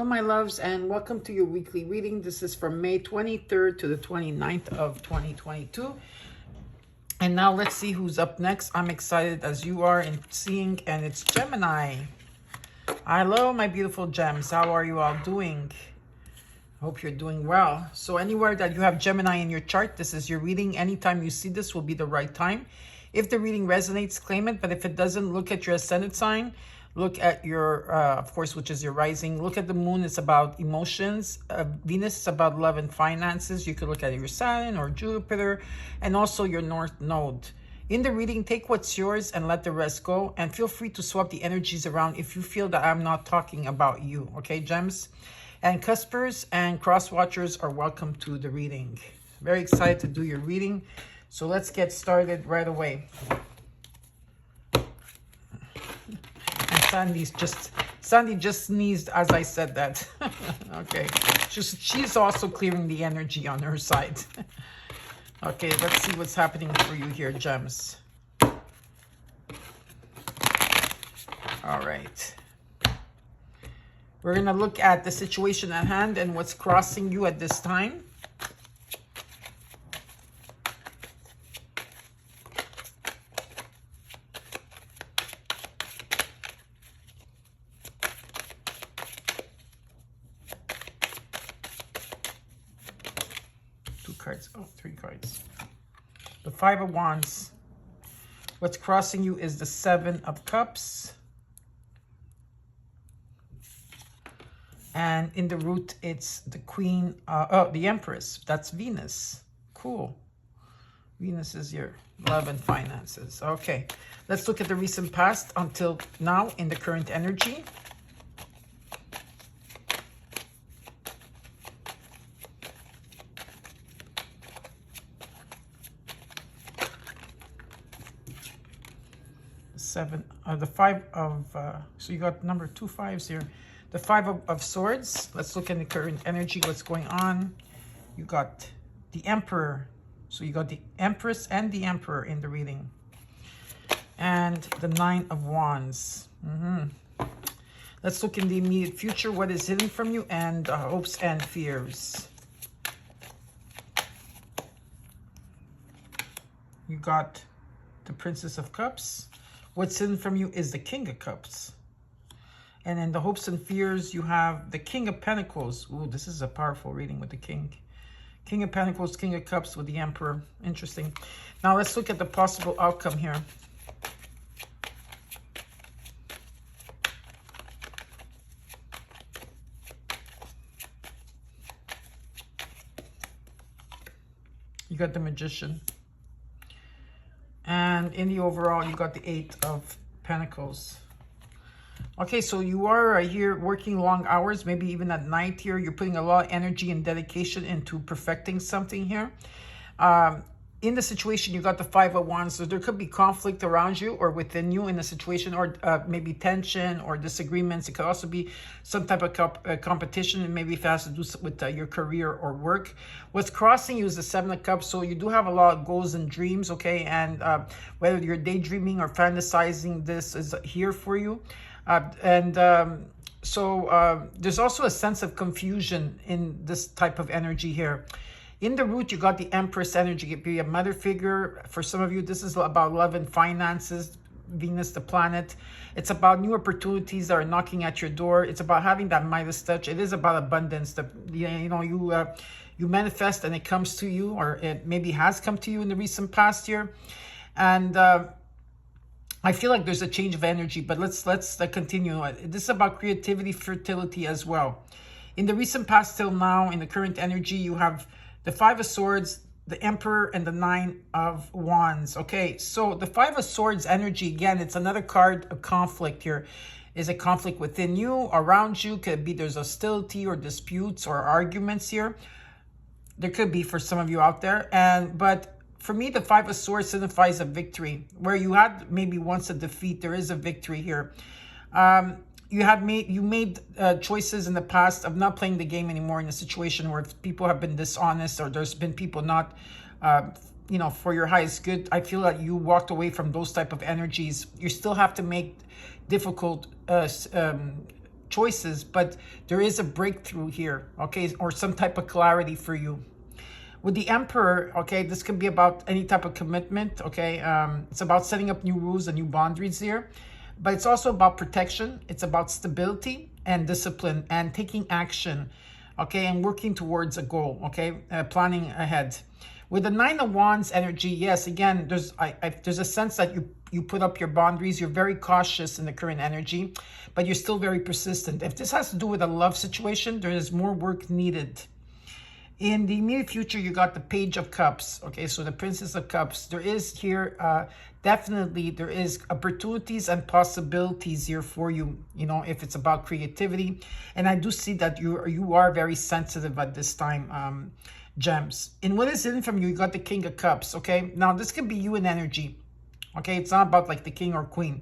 my loves, and welcome to your weekly reading. This is from May 23rd to the 29th of 2022. And now let's see who's up next. I'm excited as you are in seeing, and it's Gemini. Hello, my beautiful gems. How are you all doing? Hope you're doing well. So anywhere that you have Gemini in your chart, this is your reading. Anytime you see this will be the right time. If the reading resonates, claim it. But if it doesn't, look at your ascendant sign. Look at your, of course, which is your rising. Look at the moon. It's about emotions. Venus is about love and finances. You could look at your Saturn or Jupiter, and also your North Node. In the reading, take what's yours and let the rest go. And feel free to swap the energies around if you feel that I'm not talking about you. Okay, gems? And cuspers and cross watchers are welcome to the reading. Very excited to do your reading. So let's get started right away. Sandy just sneezed as I said that. Okay. She's also clearing the energy on her side. Okay, let's see what's happening for you here, gems. All right. We're going to look at the situation at hand and what's crossing you at this time. Three cards. The Five of Wands. What's crossing you is the Seven of Cups. And in the root, it's the Queen, the Empress. That's Venus. Cool. Venus is your love and finances. Okay. Let's look at the recent past until now in the current energy. So you got number 2 5s here. The Five of Swords. Let's look at the current energy, what's going on. You got the Emperor. So you got the Empress and the Emperor in the reading. And the Nine of Wands. Let's look in the immediate future, what is hidden from you, and hopes and fears. You got the Princess of Cups. What's hidden from you is the King of Cups. And in the hopes and fears, you have the King of Pentacles. Ooh, this is a powerful reading with the King. King of Pentacles, King of Cups with the Emperor. Interesting. Now let's look at the possible outcome here. You got the Magician. And in the overall, you got the Eight of Pentacles. Okay, so you are here working long hours, maybe even at night here. You're putting a lot of energy and dedication into perfecting something here. In the situation, you got the Five of Wands. So there could be conflict around you or within you in the situation, or maybe tension or disagreements. It could also be some type of competition, and maybe if it has to do with your career or work. What's crossing you is the Seven of Cups. So you do have a lot of goals and dreams, okay? And whether you're daydreaming or fantasizing, this is here for you. So there's also a sense of confusion in this type of energy here. In the root, you got the Empress energy. It could be a mother figure. For some of you, this is about love and finances. Venus, the planet. It's about new opportunities that are knocking at your door. It's about having that Midas touch. It is about abundance. You manifest and it comes to you, or it maybe has come to you in the recent past year. And I feel like there's a change of energy, but let's continue. This is about creativity, fertility as well. In the recent past till now, in the current energy, you have the Five of Swords, the Emperor, and the Nine of Wands. Okay, so the Five of Swords energy, again, it's another card of conflict here. Is a conflict within you, around you. Could be there's hostility or disputes or arguments here. There could be for some of you out there. But for me, the Five of Swords signifies a victory. Where you had maybe once a defeat, there is a victory here. You made choices in the past of not playing the game anymore in a situation where people have been dishonest, or there's been people not, for your highest good. I feel that you walked away from those type of energies. You still have to make difficult choices, but there is a breakthrough here, okay, or some type of clarity for you. With the Emperor, okay, this can be about any type of commitment, okay? It's about setting up new rules and new boundaries here, but it's also about protection. It's about stability and discipline and taking action, okay, and working towards a goal, okay, planning ahead. With the Nine of Wands energy, yes, again, there's a sense that you put up your boundaries. You're very cautious in the current energy, but you're still very persistent. If this has to do with a love situation, there is more work needed. In the immediate future, you got the Page of Cups. Okay, so the Princess of Cups. There is here, definitely, there is opportunities and possibilities here for you, you know, if it's about creativity. And I do see that you are very sensitive at this time, Gems. And what is hidden from you, you got the King of Cups, okay? Now, this could be you in energy, okay? It's not about like the king or queen.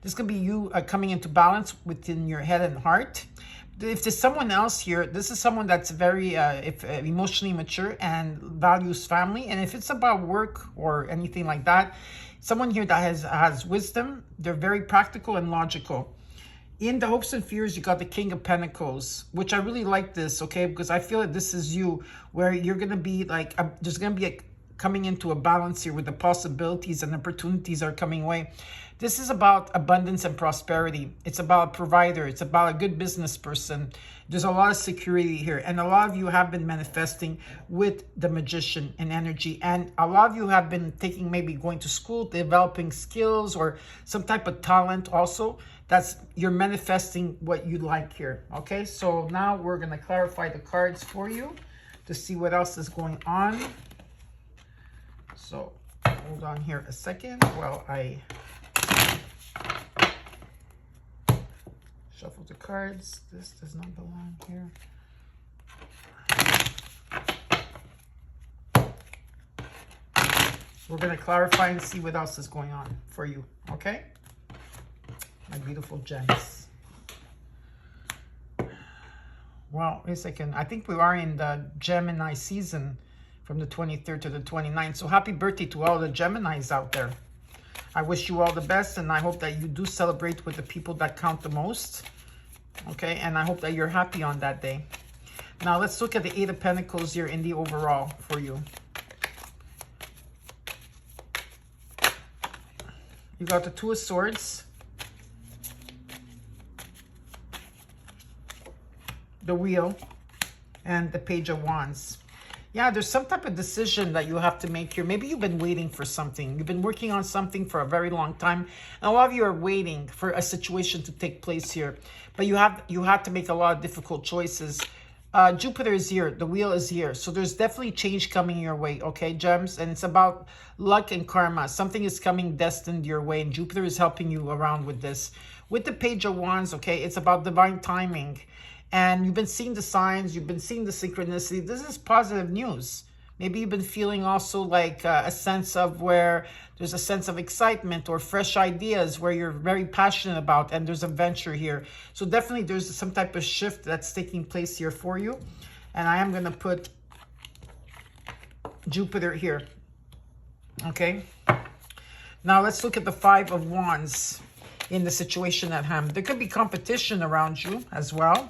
This could be you coming into balance within your head and heart. If there's someone else here, this is someone that's very emotionally mature and values family. And if it's about work or anything like that, someone here that has wisdom, they're very practical and logical. In the hopes and fears, you got the King of Pentacles, which I really like this, okay? Because I feel that this is you, where you're going to be like, there's going to be coming into a balance here with the possibilities and opportunities are coming away. This is about abundance and prosperity. It's about a provider. It's about a good business person. There's a lot of security here. And a lot of you have been manifesting with the Magician and energy. And a lot of you have been taking, maybe going to school, developing skills or some type of talent also. You're manifesting what you like here. Okay, so now we're going to clarify the cards for you to see what else is going on. So hold on here a second while I shuffle the cards. This does not belong here. We're going to clarify and see what else is going on for you, okay? My beautiful gems. Well, wait a second. I think we are in the Gemini season from the 23rd to the 29th. So happy birthday to all the Geminis out there. I wish you all the best, and I hope that you do celebrate with the people that count the most. Okay, and I hope that you're happy on that day. Now, let's look at the Eight of Pentacles here in the overall for you. You got the Two of Swords, the Wheel, and the Page of Wands. Yeah, there's some type of decision that you have to make here. Maybe you've been waiting for something. You've been working on something for a very long time. And a lot of you are waiting for a situation to take place here. But you have to make a lot of difficult choices. Jupiter is here. The Wheel is here. So there's definitely change coming your way, okay, Gems? And it's about luck and karma. Something is coming destined your way, and Jupiter is helping you around with this. With the Page of Wands, okay, it's about divine timing. And you've been seeing the signs, you've been seeing the synchronicity. This is positive news. Maybe you've been feeling also like a sense of where there's a sense of excitement or fresh ideas where you're very passionate about, and there's a venture here. So definitely there's some type of shift that's taking place here for you. And I am going to put Jupiter here. Okay. Now let's look at the Five of Wands in the situation at hand. There could be competition around you as well.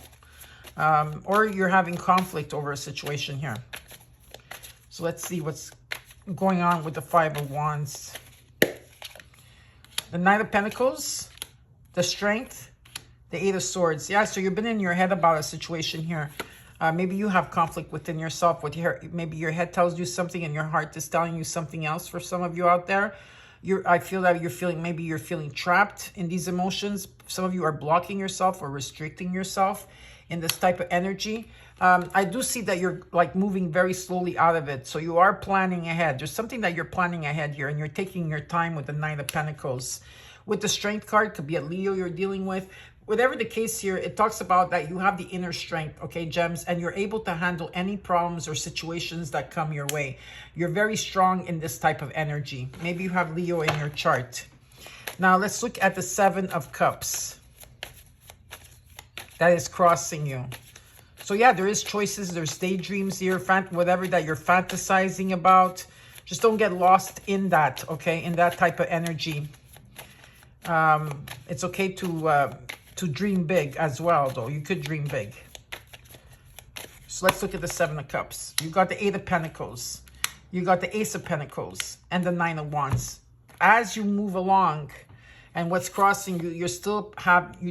Or you're having conflict over a situation here. So let's see what's going on with the Five of Wands. The Knight of Pentacles, the Strength, the Eight of Swords. Yeah, so you've been in your head about a situation here. Maybe you have conflict within yourself. Maybe your head tells you something and your heart is telling you something else for some of you out there. I feel that maybe you're feeling trapped in these emotions. Some of you are blocking yourself or restricting yourself in this type of energy. I do see that you're like moving very slowly out of it. So you are planning ahead. There's something that you're planning ahead here, and you're taking your time with the Knight of Pentacles. With the Strength card, could be a Leo you're dealing with. Whatever the case here, it talks about that you have the inner strength, okay, Gems, and you're able to handle any problems or situations that come your way. You're very strong in this type of energy. Maybe you have Leo in your chart. Now let's look at the Seven of Cups that is crossing you. So yeah, there is choices, there's daydreams here, whatever that you're fantasizing about. Just don't get lost in that, okay, in that type of energy. It's okay to to dream big as well, though. You could dream big. So let's look at the Seven of Cups. You got the Eight of Pentacles. You got the Ace of Pentacles and the Nine of Wands. As you move along, and what's crossing you, you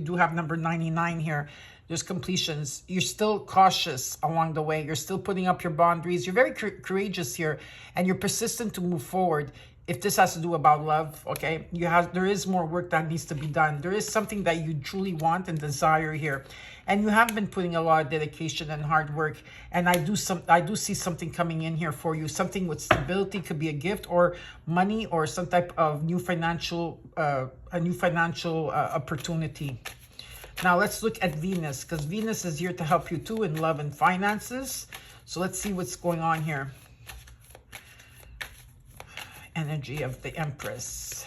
do have number 99 here. There's completions. You're still cautious along the way. You're still putting up your boundaries. You're very courageous here, and you're persistent to move forward. If this has to do about love, okay, there is more work that needs to be done. There is something that you truly want and desire here, and you have been putting a lot of dedication and hard work. And I do see something coming in here for you. Something with stability, could be a gift or money or some type of new financial opportunity. Now let's look at Venus, because Venus is here to help you too in love and finances. So let's see what's going on here. Energy of the Empress.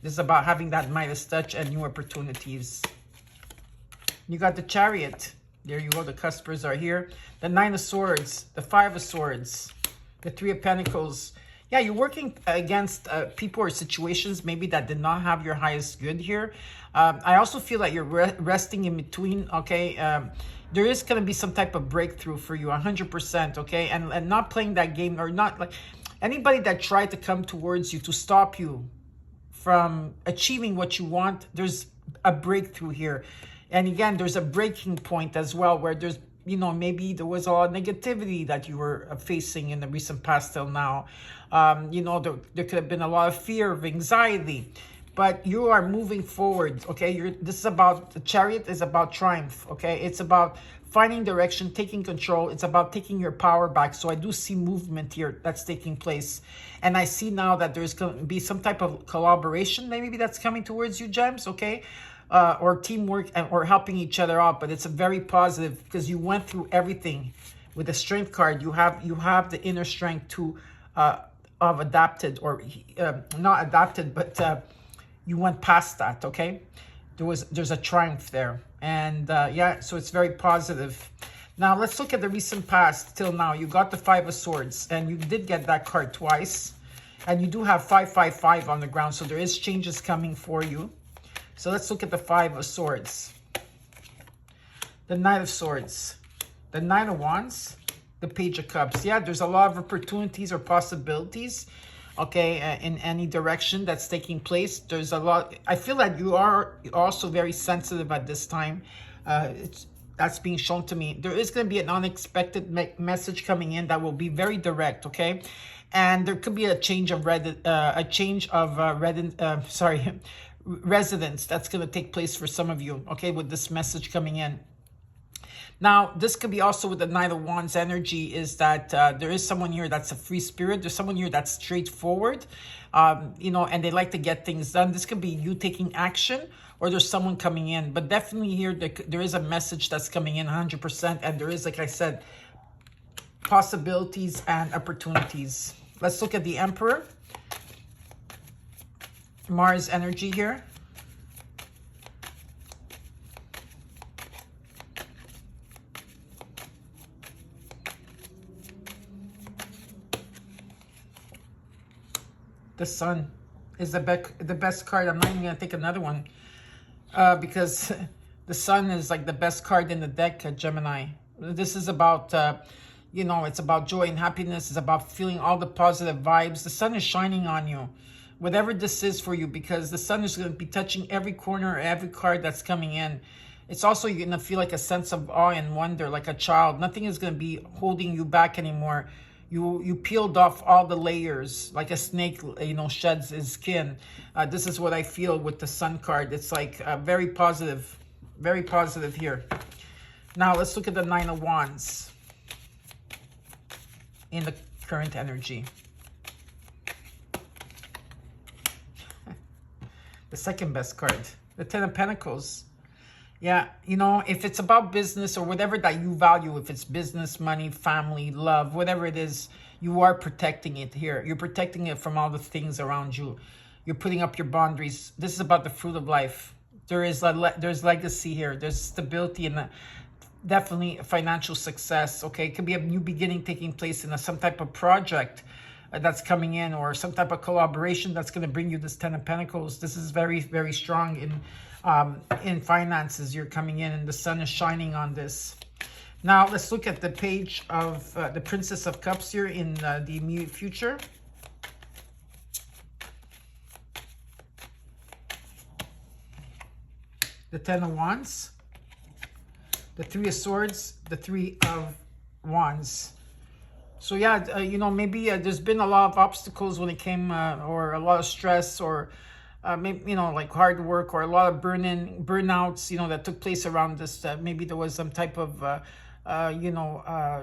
This is about having that Midas touch and new opportunities. You got the Chariot. There you go. The Cuspers are here. The Nine of Swords. The Five of Swords. The Three of Pentacles. Yeah, you're working against people or situations maybe that did not have your highest good here. I also feel that you're resting in between, okay? There is going to be some type of breakthrough for you, 100%, okay? And not playing that game, or not like anybody that tried to come towards you to stop you from achieving what you want, there's a breakthrough here. And again, there's a breaking point as well, where there's, you know, maybe there was a lot of negativity that you were facing in the recent past till now. You know, there could have been a lot of fear, of anxiety, but you are moving forward, okay? This is about, the Chariot is about triumph, okay? It's about finding direction, taking control. It's about taking your power back. So I do see movement here that's taking place. And I see now that there's going to be some type of collaboration, maybe that's coming towards you, Gems, okay? Or teamwork, or helping each other out. But it's a very positive, because you went through everything. With the Strength card, you have the inner strength to have adapted, or not adapted, but you went past that, okay? There's a triumph there. And yeah, so it's very positive. Now let's look at the recent past till now. You got the Five of Swords, and you did get that card twice. And you do have 555 on the ground, so there is changes coming for you. So let's look at the Five of Swords. The Knight of Swords. The Nine of Wands. The Page of Cups. Yeah, there's a lot of opportunities or possibilities, okay, in any direction that's taking place. There's a lot. I feel that you are also very sensitive at this time. That's being shown to me. There is going to be an unexpected message coming in that will be very direct, okay? And there could be a change of residence that's going to take place for some of you, okay, with this message coming in. Now, this could be also with the Knight of Wands energy, is that there is someone here that's a free spirit. There's someone here that's straightforward, you know, and they like to get things done. This could be you taking action, or there's someone coming in. But definitely here, there is a message that's coming in 100%. And there is, like I said, possibilities and opportunities. Let's look at the Emperor. Mars energy here. The Sun is the best card. I'm not even going to take another one because the Sun is like the best card in the deck, Gemini. This is about, you know, it's about joy and happiness. It's about feeling all the positive vibes. The Sun is shining on you, whatever this is for you, because the Sun is going to be touching every corner, every card that's coming in. It's also, you're going to feel like a sense of awe and wonder, like a child. Nothing is going to be holding you back anymore. You peeled off all the layers, like a snake, you know, sheds his skin. This is what I feel with the Sun card. It's like very positive here. Now let's look at the Nine of Wands in the current energy. The second best card, the Ten of Pentacles. Yeah, you know, if it's about business or whatever that you value, if it's business, money, family, love, whatever it is, you are protecting it here. You're protecting it from all the things around you. You're putting up your boundaries. This is about the fruit of life. There's legacy here. There's stability and definitely financial success, okay? It could be a new beginning taking place in some type of project. that's coming in, or some type of collaboration that's going to bring you this Ten of Pentacles. This is very, very strong in finances. You're coming in and the sun is shining on this. Now, let's look at the page of the Princess of Cups here in the immediate future. The Ten of Wands, the Three of Swords, the Three of Wands. So yeah, you know, maybe there's been a lot of obstacles when it came, or a lot of stress, or maybe, you know, like hard work, or a lot of burnouts, you know, that took place around this. Maybe there was some type of,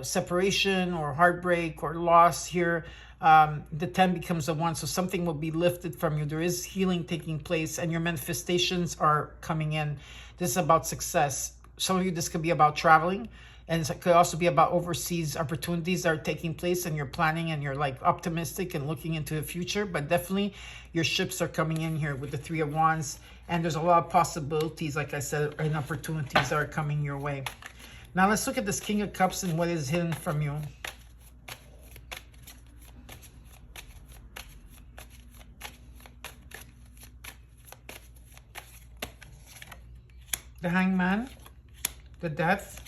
separation or heartbreak or loss here. The 10 becomes a 1, so something will be lifted from you. There is healing taking place, and your manifestations are coming in. This is about success. Some of you, this could be about traveling, and it could also be about overseas opportunities that are taking place, and you're planning and you're like optimistic and looking into the future. But definitely your ships are coming in here with the Three of Wands, and there's a lot of possibilities, like I said, and opportunities that are coming your way. Now let's look at this King of Cups and what is hidden from you. The Hangman, the Death,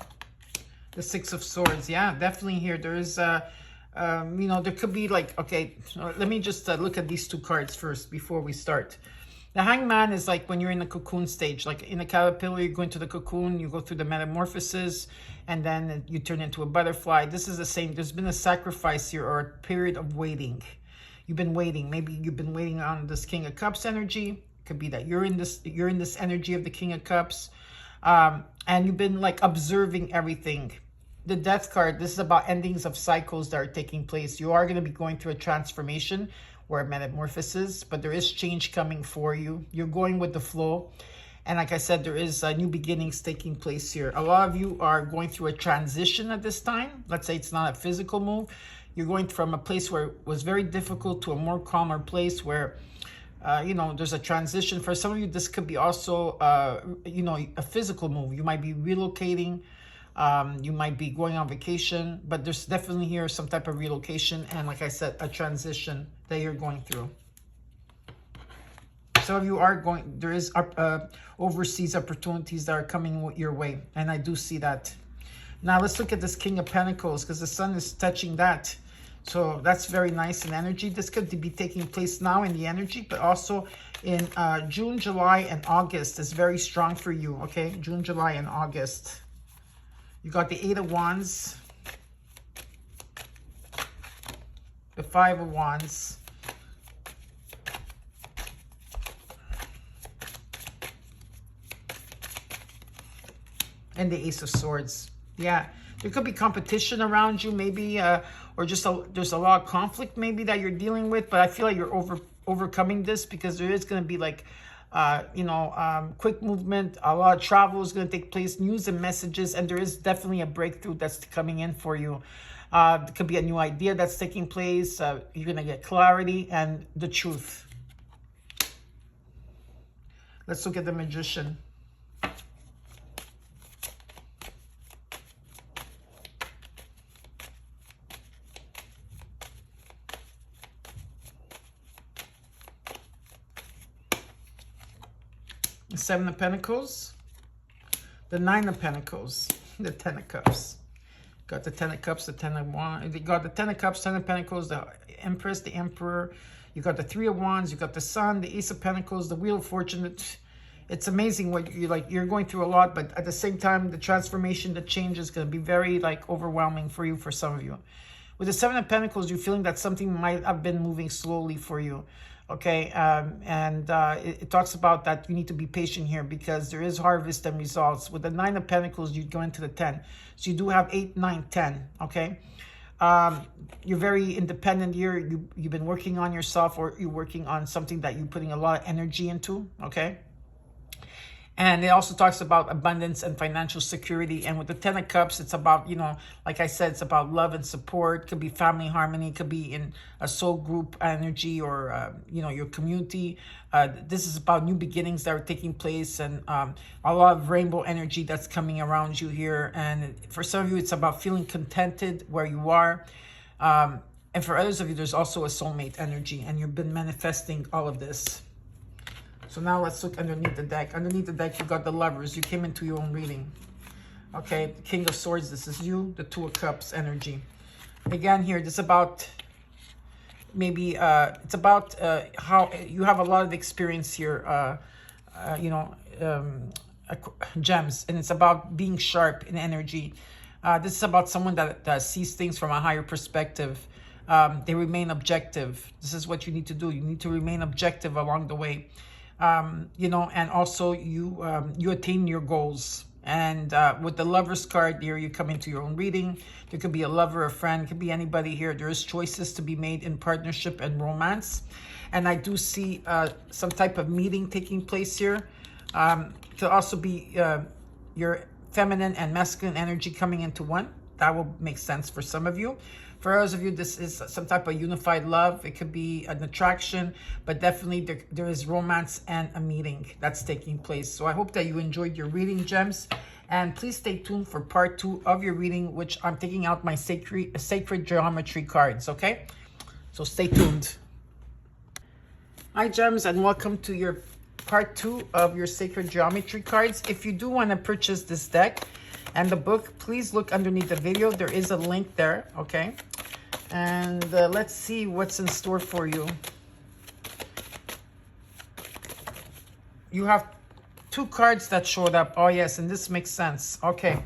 the Six of Swords. Yeah, definitely here. There is, you know, there could be like, okay, let me just look at these two cards first before we start. The Hangman is like when you're in the cocoon stage, like in a caterpillar, you go into the cocoon, you go through the metamorphosis, and then you turn into a butterfly. This is the same. There's been a sacrifice here, or a period of waiting. You've been waiting. Maybe you've been waiting on this King of Cups energy. It could be that you're in this energy of the King of Cups. And you've been like observing everything. The Death card, this is about endings of cycles that are taking place. You are going to be going through a transformation or a metamorphosis, but there is change coming for you. You're going with the flow. And like I said, there is new beginnings taking place here. A lot of you are going through a transition at this time. Let's say it's not a physical move. You're going from a place where it was very difficult to a more calmer place where you know, there's a transition. For some of you, this could be also, you know, a physical move. You might be relocating. You might be going on vacation. But there's definitely here some type of relocation. And like I said, a transition that you're going through. Some of you are going, there is overseas opportunities that are coming your way. And I do see that. Now, let's look at this King of Pentacles, because the sun is touching that. So that's very nice in energy. This could be taking place now in the energy, but also in June, July, and August is very strong for you, okay? June, July, and August. You got the Eight of Wands, the Five of Wands, and the Ace of Swords. Yeah, there could be competition around you, maybe, or just there's a lot of conflict maybe that you're dealing with, but I feel like you're overcoming this, because there is going to be like, you know, quick movement. A lot of travel is going to take place, news and messages, and there is definitely a breakthrough that's coming in for you. It could be a new idea that's taking place. You're going to get clarity and the truth. Let's look at the Magician. The Seven of Pentacles, the Nine of Pentacles, the Ten of Cups. Got the Ten of Cups, the Ten of Wands. You got the Ten of Cups, Ten of Pentacles, the Empress, the Emperor. You got the Three of Wands. You got the Sun, the Ace of Pentacles, the Wheel of Fortune. It's amazing what you're going through a lot, but at the same time, the transformation, the change is going to be very like overwhelming for you, for some of you. With the Seven of Pentacles, you're feeling that something might have been moving slowly for you. Okay, it talks about that you need to be patient here, because there is harvest and results. With the Nine of Pentacles, you go into the 10. So you do have 8, 9, 10, okay? You're very independent here. You've been working on yourself, or you're working on something that you're putting a lot of energy into, okay? And it also talks about abundance and financial security. And with the Ten of Cups, it's about, you know, like I said, it's about love and support. It could be family harmony. It could be in a soul group energy, or, you know, your community. This is about new beginnings that are taking place, and a lot of rainbow energy that's coming around you here. And for some of you, it's about feeling contented where you are. And for others of you, there's also a soulmate energy, and you've been manifesting all of this. So now let's look underneath the deck. Underneath the deck, you got the Lovers. You came into your own reading. Okay, the King of Swords, this is you. The Two of Cups energy. Again, here, this is about maybe, it's about how you have a lot of experience here, you know, gems. And it's about being sharp in energy. This is about someone that sees things from a higher perspective. They remain objective. This is what you need to do. You need to remain objective along the way. You know, and also you attain your goals. And with the Lovers card here, you come into your own reading. There could be a lover, a friend, could be anybody here. There is choices to be made in partnership and romance. And I do see some type of meeting taking place here. Could also be your feminine and masculine energy coming into one. That will make sense for some of you. For others of you, this is some type of unified love. It could be an attraction, but definitely there is romance and a meeting that's taking place. So I hope that you enjoyed your reading, gems. And please stay tuned for part 2 of your reading, which I'm taking out my sacred geometry cards, okay? So stay tuned. Hi, gems, and welcome to your part 2 of your sacred geometry cards. If you do want to purchase this deck and the book, please look underneath the video. There is a link there, okay? And let's see what's in store for you. You have 2 cards that showed up. Oh, yes, and this makes sense. Okay.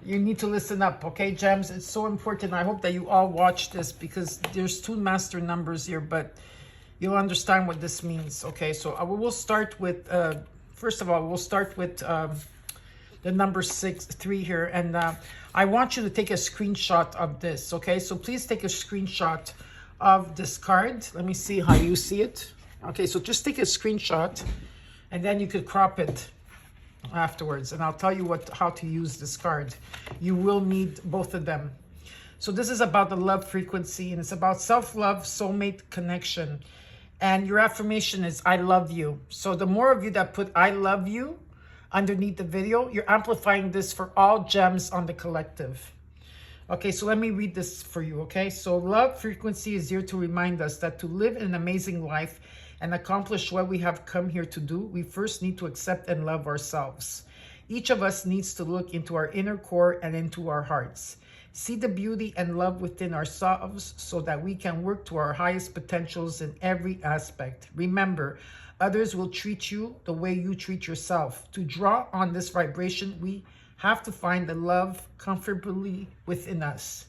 You need to listen up, okay, gems? It's so important. I hope that you all watch this because there's 2 master numbers here, but you'll understand what this means, okay? So we'll start with, first of all, we'll start with the number 3 here. And I want you to take a screenshot of this, okay? So please take a screenshot of this card. Let me see how you see it. Okay, so just take a screenshot and then you could crop it afterwards. And I'll tell you how to use this card. You will need both of them. So this is about the love frequency, and it's about self-love, soulmate connection. And your affirmation is, I love you. So the more of you that put I love you underneath the video, you're amplifying this for all gems on the collective. Okay, so let me read this for you, okay? So love frequency is here to remind us that to live an amazing life and accomplish what we have come here to do, we first need to accept and love ourselves. Each of us needs to look into our inner core and into our hearts. See the beauty and love within ourselves so that we can work to our highest potentials in every aspect. Remember, others will treat you the way you treat yourself. To draw on this vibration, we have to find the love comfortably within us.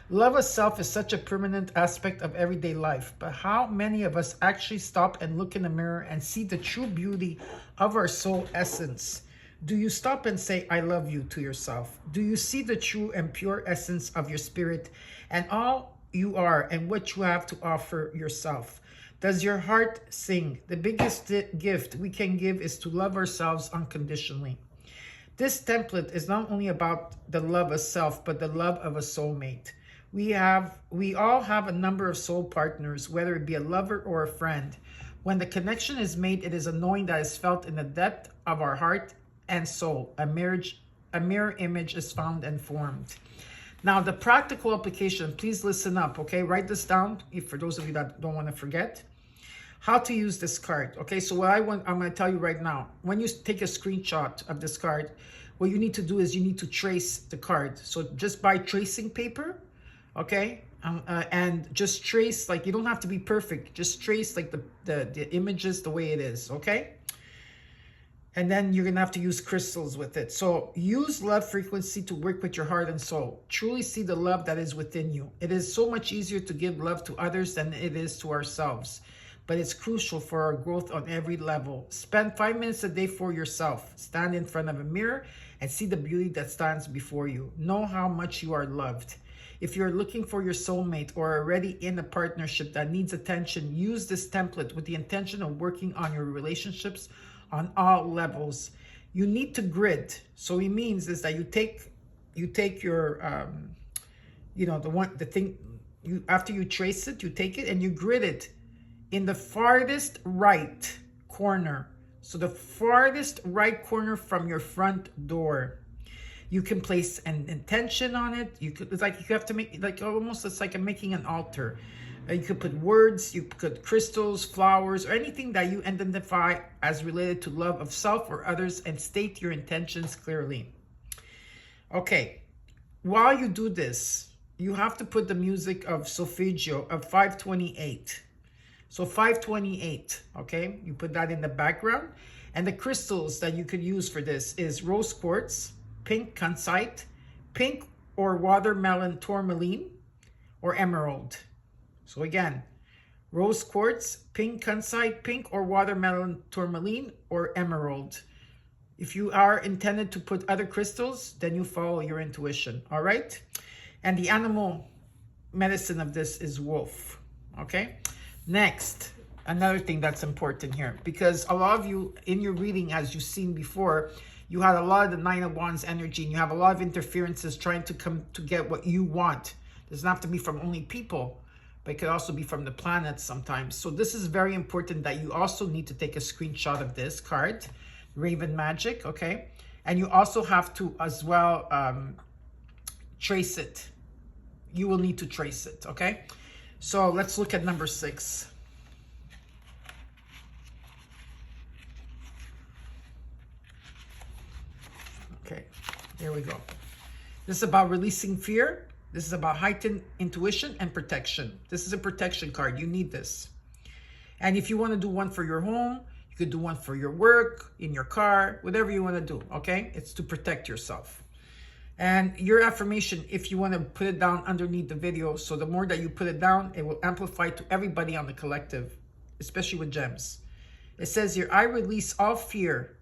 Love of self is such a permanent aspect of everyday life, but how many of us actually stop and look in the mirror and see the true beauty of our soul essence? Do you stop and say, I love you to yourself? Do you see the true and pure essence of your spirit and all you are and what you have to offer yourself? Does your heart sing? The biggest gift we can give is to love ourselves unconditionally. This template is not only about the love of self, but the love of a soulmate. We all have a number of soul partners, whether it be a lover or a friend. When the connection is made, it is a knowing that is felt in the depth of our heart and soul. A mirror image is found and formed. Now, the practical application, please listen up, okay? Write this down for those of you that don't want to forget. How to use this card, okay? So I'm going to tell you right now. When you take a screenshot of this card, what you need to do is you need to trace the card. So just by tracing paper, okay? And just trace, like, you don't have to be perfect. Just trace like the images the way it is, okay? And then you're going to have to use crystals with it. So use love frequency to work with your heart and soul. Truly see the love that is within you. It is so much easier to give love to others than it is to ourselves. But it's crucial for our growth on every level. Spend 5 minutes a day for yourself. Stand in front of a mirror and see the beauty that stands before you. Know how much you are loved. If you're looking for your soulmate or already in a partnership that needs attention, use this template with the intention of working on your relationships on all levels. You need to grid. So it means is that you take your after you trace it, you take it and you grid it in the farthest right corner. So the farthest right corner from your front door. You can place an intention on it. It's like you have to make, like almost it's like making an altar. You could put words, you could put crystals, flowers, or anything that you identify as related to love of self or others, and state your intentions clearly. Okay, while you do this, you have to put the music of solfeggio of 528. So 528, okay? You put that in the background. And the crystals that you could use for this is rose quartz, pink kunzite, pink or watermelon tourmaline, or emerald. So again, rose quartz, pink kunzite, pink or watermelon tourmaline, or emerald. If you are intended to put other crystals, then you follow your intuition, all right? And the animal medicine of this is wolf, okay? Next, another thing that's important here, because a lot of you in your reading, as you've seen before, you had a lot of the Nine of Wands energy, and you have a lot of interferences trying to come to get what you want. It doesn't have to be from only people, but it could also be from the planets sometimes. So this is very important that you also need to take a screenshot of this card, Raven Magic, okay? And you also have to as well trace it. You will need to trace it, okay? So let's look at number 6. Okay, there we go. This is about releasing fear. This is about heightened intuition and protection. This is a protection card. You need this. And if you want to do one for your home, you could do one for your work, in your car, whatever you want to do, okay? It's to protect yourself. And your affirmation, if you want to put it down underneath the video, so the more that you put it down, it will amplify to everybody on the collective, especially with gems. It says here, I release all fear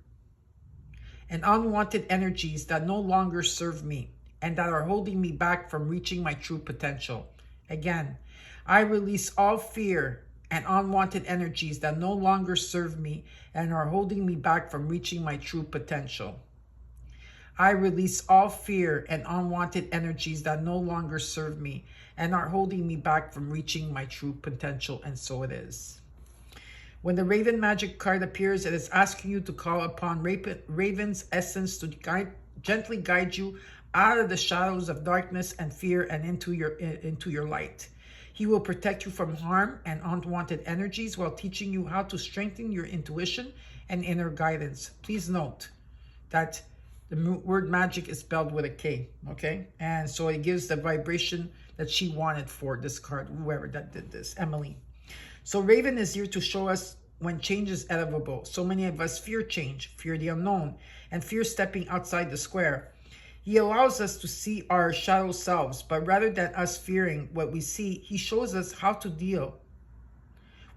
and unwanted energies that no longer serve me and that are holding me back from reaching my true potential. Again, I release all fear and unwanted energies that no longer serve me and are holding me back from reaching my true potential. I release all fear and unwanted energies that no longer serve me and are holding me back from reaching my true potential, and so it is. When the Raven Magic card appears, it is asking you to call upon Raven's essence to gently guide you out of the shadows of darkness and fear and into your light. He will protect you from harm and unwanted energies while teaching you how to strengthen your intuition and inner guidance. Please note that the word magic is spelled with a K, okay? And so it gives the vibration that she wanted for this card, whoever that did this, Emily. So Raven is here to show us when change is inevitable. So many of us fear change, fear the unknown, and fear stepping outside the square. He allows us to see our shadow selves, but rather than us fearing what we see, he shows us how to deal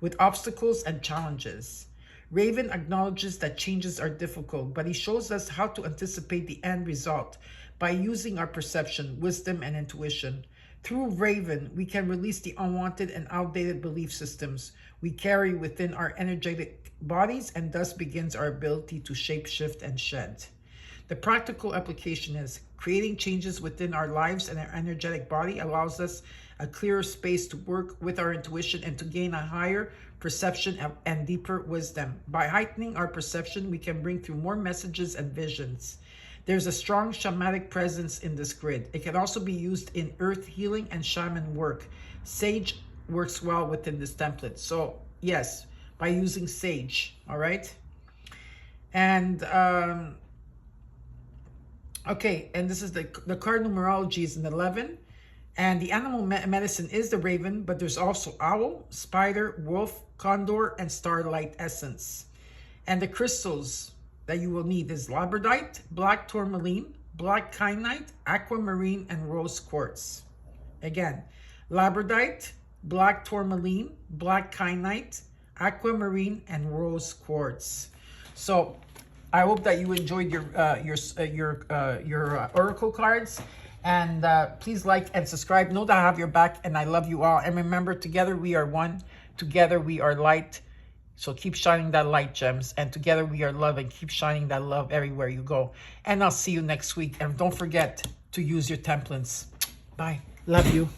with obstacles and challenges. Raven acknowledges that changes are difficult, but he shows us how to anticipate the end result by using our perception, wisdom, and intuition. Through Raven, we can release the unwanted and outdated belief systems we carry within our energetic bodies, and thus begins our ability to shape, shift, and shed. The practical application is creating changes within our lives and our energetic body allows us a clearer space to work with our intuition and to gain a higher perception and deeper wisdom. By heightening our perception, we can bring through more messages and visions. There's a strong shamanic presence in this grid. It can also be used in earth healing and shaman work. Sage works well within this template. So yes, by using sage, all right? And okay, and this is the card numerology is an 11. And the animal medicine is the raven, but there's also owl, spider, wolf, condor, and starlight essence. And the crystals that you will need is labradorite, black tourmaline, black kyanite, aquamarine, and rose quartz. Again, labradorite, black tourmaline, black kyanite, aquamarine, and rose quartz. So I hope that you enjoyed your oracle cards. And please like and subscribe. Know that I have your back and I love you all. And remember, together we are one. Together we are light. So keep shining that light, gems. And together we are love, and keep shining that love everywhere you go. And I'll see you next week. And don't forget to use your templates. Bye. Love you.